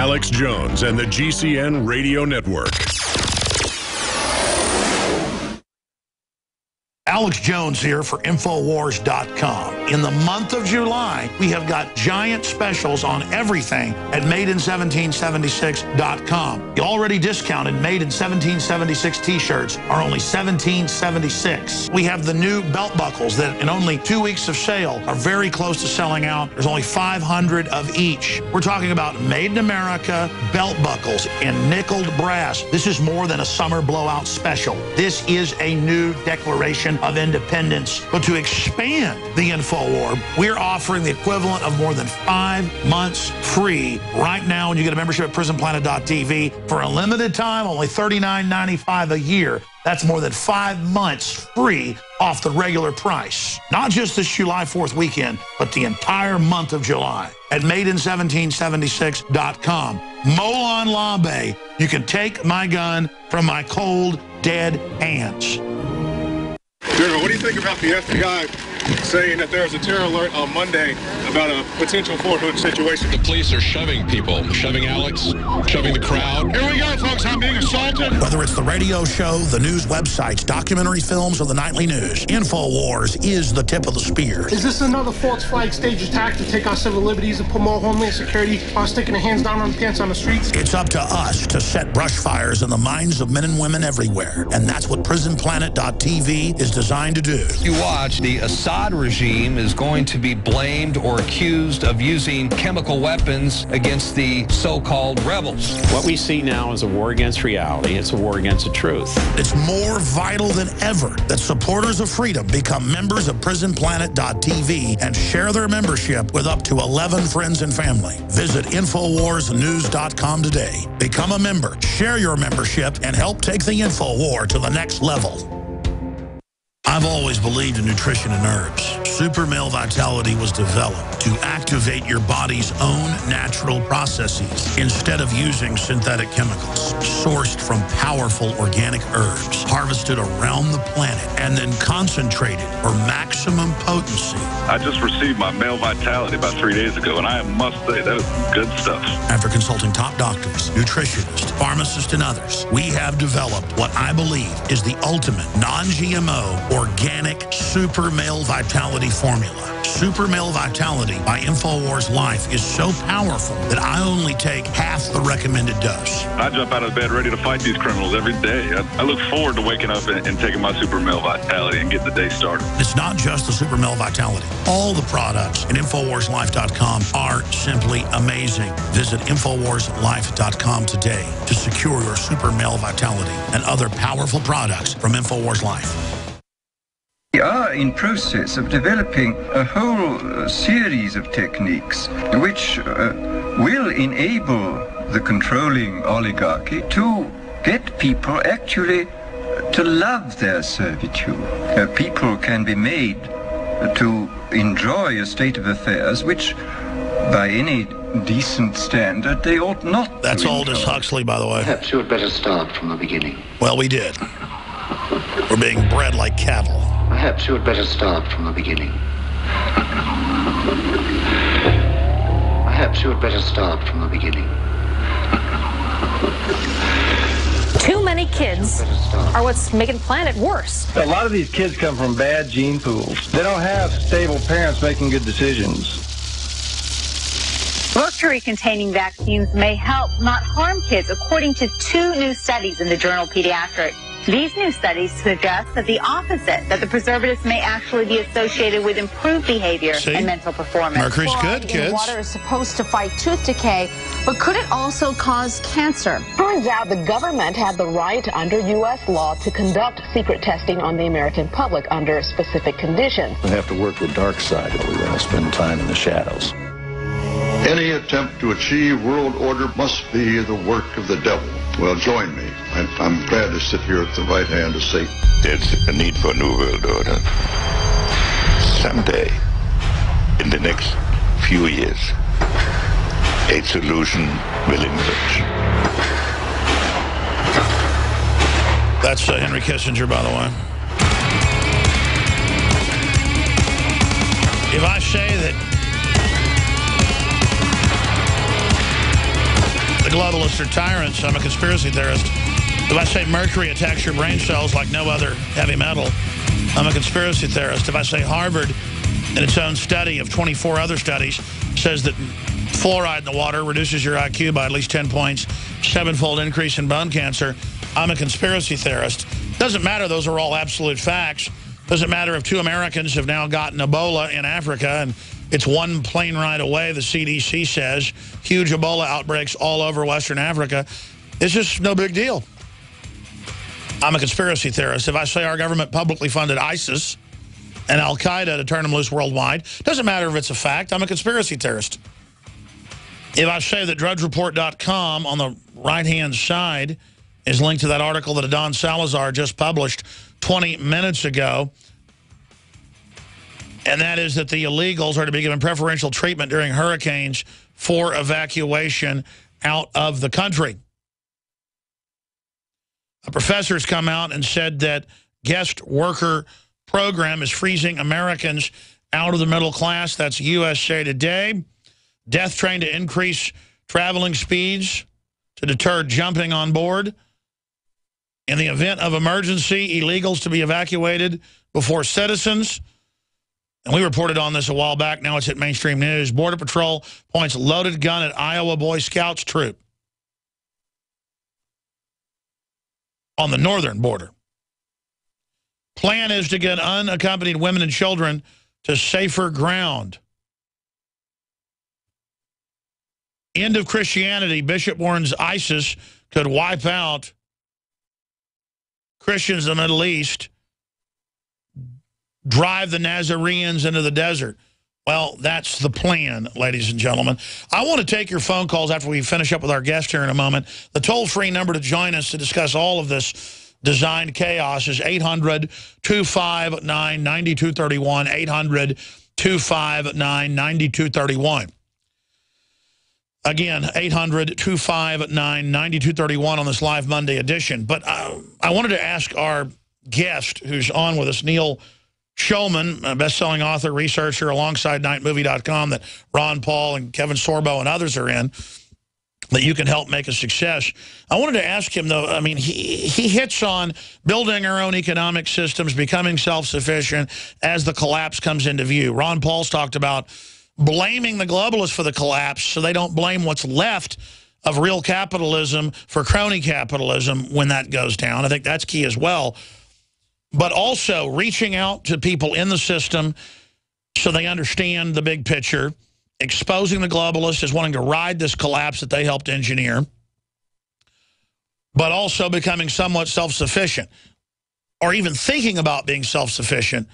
Alex Jones and the GCN Radio Network. Alex Jones here for Infowars.com. In the month of July, we have got giant specials on everything at MadeIn1776.com. The already discounted Made in 1776 t-shirts are only $17.76. We have the new belt buckles that in only 2 weeks of sale are very close to selling out. There's only 500 of each. We're talking about Made in America belt buckles in nickeled brass. This is more than a summer blowout special. This is a new declaration of independence. But to expand the InfoWar, we're offering the equivalent of more than 5 months free right now when you get a membership at PrisonPlanet.tv for a limited time, only $39.95 a year. That's more than 5 months free off the regular price. Not just this July 4th weekend, but the entire month of July at MadeIn1776.com. Molon Labe, you can take my gun from my cold, dead hands. General, what do you think about the FBI saying that there's a terror alert on Monday about a potential Fort Hood situation? The police are shoving people, shoving Alex, shoving the crowd. Here we go, folks. I'm being assaulted. Whether it's the radio show, the news websites, documentary films, or the nightly news, InfoWars is the tip of the spear. Is this another false flag stage attack to take our civil liberties and put more homeland security on sticking their hands down on the pants on the streets? It's up to us to set brush fires in the minds of men and women everywhere. And that's what PrisonPlanet.tv is designed to do. You watch, the Assad regime is going to be blamed or accused of using chemical weapons against the so-called rebels. What we see now is a war against reality. It's a war against the truth. It's more vital than ever that supporters of freedom become members of PrisonPlanet.tv and share their membership with up to 11 friends and family. Visit InfoWarsNews.com today. Become a member, share your membership, and help take the InfoWar to the next level. I've always believed in nutrition and herbs. Super Male Vitality was developed to activate your body's own natural processes instead of using synthetic chemicals. Sourced from powerful organic herbs, harvested around the planet, and then concentrated for maximum potency. I just received my Male Vitality about 3 days ago, and I must say, that was good stuff. After consulting top doctors, nutritionists, pharmacists, and others, we have developed what I believe is the ultimate non-GMO organic Super Male Vitality formula. Super Male Vitality by InfoWars Life is so powerful that I only take half the recommended dose. I jump out of bed ready to fight these criminals every day. I look forward to waking up and taking my Super Male Vitality and getting the day started. It's not just the Super Male Vitality. All the products at InfoWarsLife.com are simply amazing. Visit InfoWarsLife.com today to secure your Super Male Vitality and other powerful products from InfoWars Life. We are in process of developing a whole series of techniques which will enable the controlling oligarchy to get people actually to love their servitude. People can be made to enjoy a state of affairs which, by any decent standard, they ought not. That's Aldous Huxley, by the way. Perhaps you had better start from the beginning. Well, we did. We're being bred like cattle. Perhaps you had better start from the beginning. Perhaps you had better start from the beginning. Too many kids are what's making the planet worse. A lot of these kids come from bad gene pools. They don't have stable parents making good decisions. Mercury-containing vaccines may help, not harm kids, according to 2 new studies in the journal Pediatrics. These new studies suggest that the opposite, that the preservatives may actually be associated with improved behavior and mental performance. Mercury's good, kids. Water is supposed to fight tooth decay, but could it also cause cancer? Turns out the government had the right under U.S. law to conduct secret testing on the American public under specific conditions. We have to work the dark side if we want to spend time in the shadows. Any attempt to achieve world order must be the work of the devil. Well, join me. I'm glad to sit here at the right hand of Satan. There's a need for a new world order. Someday, in the next few years, a solution will emerge. That's Henry Kissinger, by the way. If I say that globalists are tyrants. I'm a conspiracy theorist. If I say mercury attacks your brain cells like no other heavy metal, I'm a conspiracy theorist. If I say Harvard, in its own study of 24 other studies, says that fluoride in the water reduces your IQ by at least 10 points, 7-fold increase in bone cancer, I'm a conspiracy theorist. Doesn't matter. Those are all absolute facts. Doesn't matter if 2 Americans have now gotten Ebola in Africa, and it's 1 plane ride away, the CDC says. Huge Ebola outbreaks all over Western Africa. It's just no big deal. I'm a conspiracy theorist. If I say our government publicly funded ISIS and Al-Qaeda to turn them loose worldwide, doesn't matter if it's a fact, I'm a conspiracy theorist. If I say that DrudgeReport.com on the right-hand side is linked to that article that Adon Salazar just published 20 minutes ago, and that is that the illegals are to be given preferential treatment during hurricanes for evacuation out of the country. A professor has come out and said that guest worker program is freezing Americans out of the middle class. That's USA Today. Death train to increase traveling speeds to deter jumping on board. In the event of emergency, illegals to be evacuated before citizens. And we reported on this a while back. Now it's at mainstream news. Border Patrol points loaded gun at Iowa Boy Scouts troop on the northern border. Plan is to get unaccompanied women and children to safer ground. End of Christianity. Bishop warns ISIS could wipe out Christians in the Middle East, drive the Nazarenes into the desert. Well, that's the plan, ladies and gentlemen. I want to take your phone calls after we finish up with our guest here in a moment. The toll-free number to join us to discuss all of this designed chaos is 800-259-9231, 800-259-9231. Again, 800-259-9231 on this live Monday edition. But I wanted to ask our guest who's on with us, Neil Schulman, a best-selling author, researcher, alongside NightMovie.com that Ron Paul and Kevin Sorbo and others are in, that you can help make a success. I wanted to ask him, though, I mean, he hits on building our own economic systems, becoming self-sufficient as the collapse comes into view. Ron Paul's talked about blaming the globalists for the collapse so they don't blame what's left of real capitalism for crony capitalism when that goes down. I think that's key as well. But also reaching out to people in the system so they understand the big picture, exposing the globalists as wanting to ride this collapse that they helped engineer, but also becoming somewhat self-sufficient, or even thinking about being self-sufficient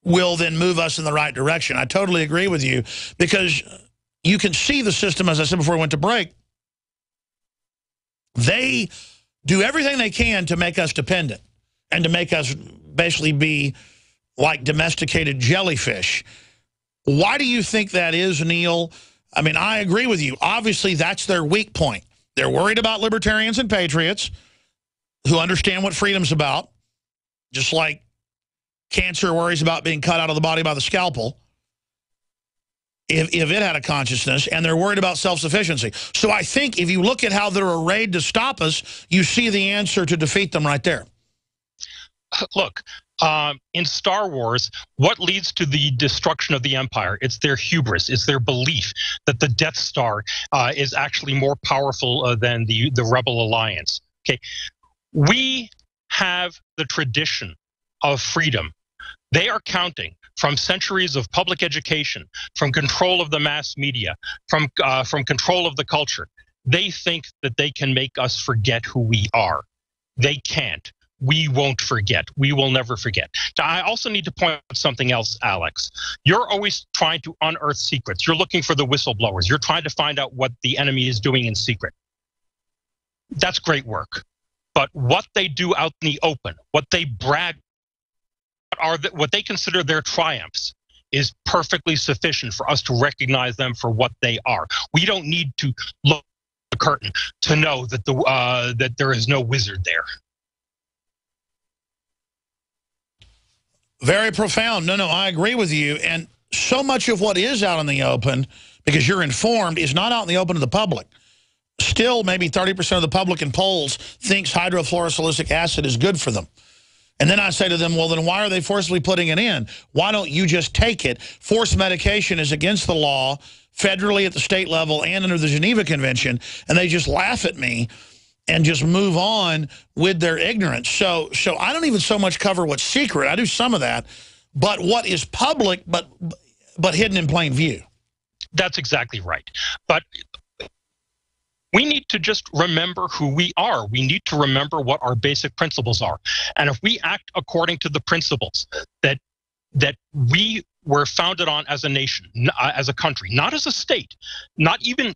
will then move us in the right direction. I totally agree with you, because you can see the system, as I said before we went to break, they do everything they can to make us dependent and to make us basically be like domesticated jellyfish. Why do you think that is, Neil? I mean, I agree with you. Obviously, that's their weak point. They're worried about libertarians and patriots who understand what freedom's about, just like cancer worries about being cut out of the body by the scalpel, if it had a consciousness, and they're worried about self-sufficiency. So I think if you look at how they're arrayed to stop us, you see the answer to defeat them right there. Look, in Star Wars, what leads to the destruction of the Empire? It's their hubris. It's their belief that the Death Star is actually more powerful than the Rebel Alliance. Okay, we have the tradition of freedom. They are counting from centuries of public education, from control of the mass media, from control of the culture. They think that they can make us forget who we are. They can't. We won't forget. We will never forget. Now, I also need to point out something else, Alex. You're always trying to unearth secrets. You're looking for the whistleblowers. You're trying to find out what the enemy is doing in secret. That's great work. But what they do out in the open, what they brag, what they consider their triumphs, is perfectly sufficient for us to recognize them for what they are. We don't need to look at the curtain to know that that there is no wizard there. Very profound. No, I agree with you. And so much of what is out in the open, because you're informed, is not out in the open to the public. still maybe 30% of the public in polls thinks hydrofluorosilicic acid is good for them. And then I say to them, well, then why are they forcibly putting it in? Why don't you just take it? Forced medication is against the law, federally at the state level and under the Geneva Convention, and they just laugh at me and just move on with their ignorance. So I don't even so much cover what's secret. I do some of that, but what is public but hidden in plain view. That's exactly right. But we need to just remember who we are. We need to remember what our basic principles are. And if we act according to the principles that we were founded on as a nation, as a country, not as a state, not even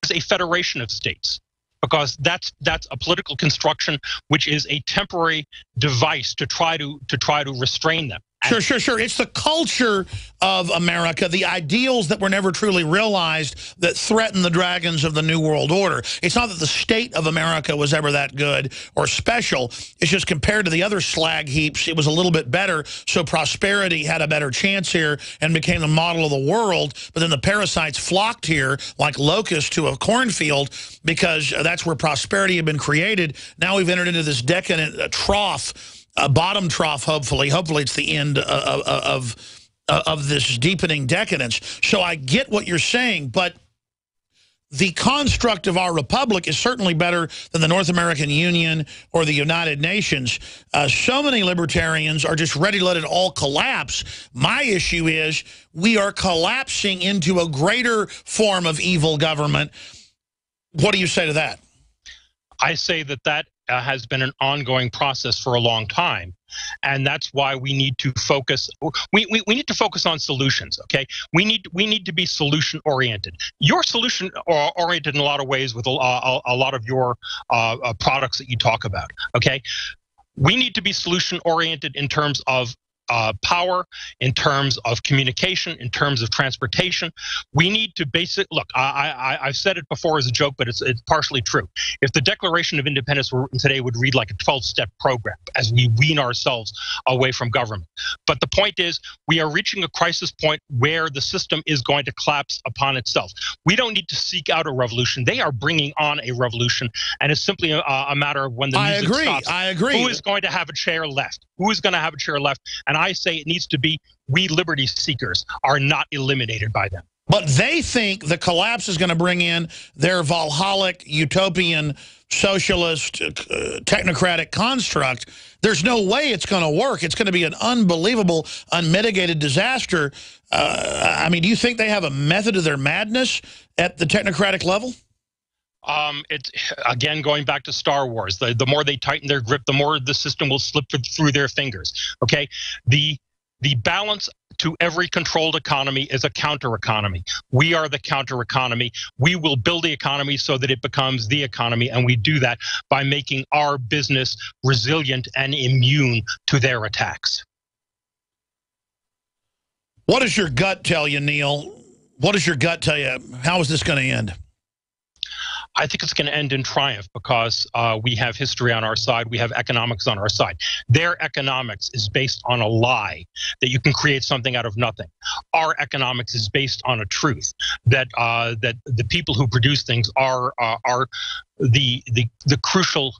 as a federation of states, because that's a political construction which is a temporary device to try to restrain them. Sure. It's the culture of America, the ideals that were never truly realized that threaten the dragons of the New World Order. It's not that the state of America was ever that good or special. It's just compared to the other slag heaps, it was a little bit better. So prosperity had a better chance here and became the model of the world. But then the parasites flocked here like locusts to a cornfield because that's where prosperity had been created. Now we've entered into this decadent trough. A bottom trough, hopefully. Hopefully it's the end of this deepening decadence. So I get what you're saying, but the construct of our republic is certainly better than the North American Union or the United Nations. So many libertarians are just ready to let it all collapse. My issue is we are collapsing into a greater form of evil government. What do you say to that? I say that has been an ongoing process for a long time, and that's why we need to focus. We need to focus on solutions. Okay, we need to be solution oriented. You're solution oriented in a lot of ways with a lot of your products that you talk about. Okay, we need to be solution oriented in terms of power, in terms of communication, in terms of transportation. We need to look, I've said it before as a joke, but it's partially true. If the Declaration of Independence were written today, it would read like a 12-step program as we wean ourselves away from government. But the point is, we are reaching a crisis point where the system is going to collapse upon itself. We don't need to seek out a revolution. They are bringing on a revolution, and it's simply a matter of when the music stops. I agree. Who is going to have a chair left? Who is going to have a chair left? And I say it needs to be we liberty seekers are not eliminated by them. But they think the collapse is going to bring in their Valhalic, utopian, socialist, technocratic construct. There's no way it's going to work. It's going to be an unbelievable, unmitigated disaster. I mean, do you think they have a method of their madness at the technocratic level? It's again going back to Star Wars. The more they tighten their grip, the more the system will slip through their fingers. Okay, the balance to every controlled economy is a counter economy. We are the counter economy. We will build the economy so that it becomes the economy, and we do that by making our business resilient and immune to their attacks. What does your gut tell you, Neil? What does your gut tell you? How is this going to end? I think it's going to end in triumph because we have history on our side. We have economics on our side. Their economics is based on a lie that you can create something out of nothing. Our economics is based on a truth that that the people who produce things are the crucial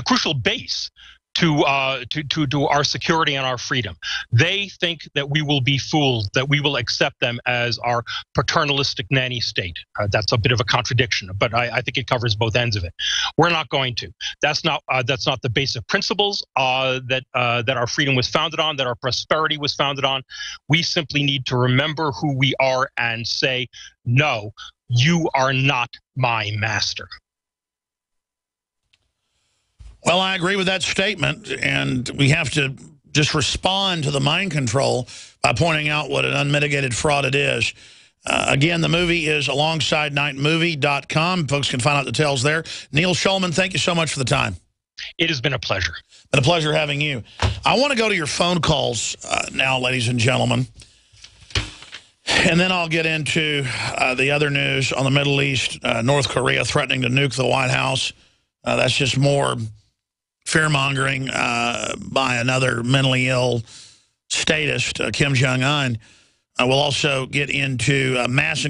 crucial base to our security and our freedom. They think that we will be fooled, that we will accept them as our paternalistic nanny state. That's a bit of a contradiction, but I think it covers both ends of it. We're not going to. That's not the basic principles that our freedom was founded on, that our prosperity was founded on. We simply need to remember who we are and say, no, you are not my master. Well, I agree with that statement, and we have to just respond to the mind control by pointing out what an unmitigated fraud it is. Again, the movie is AlongSideNightMovie.com. Folks can find out the details there. Neil Schulman, thank you so much for the time. It has been a pleasure. Been a pleasure having you. I want to go to your phone calls now, ladies and gentlemen. And then I'll get into the other news on the Middle East, North Korea threatening to nuke the White House. That's just more fear-mongering by another mentally ill statist, Kim Jong-un. We'll also get into mass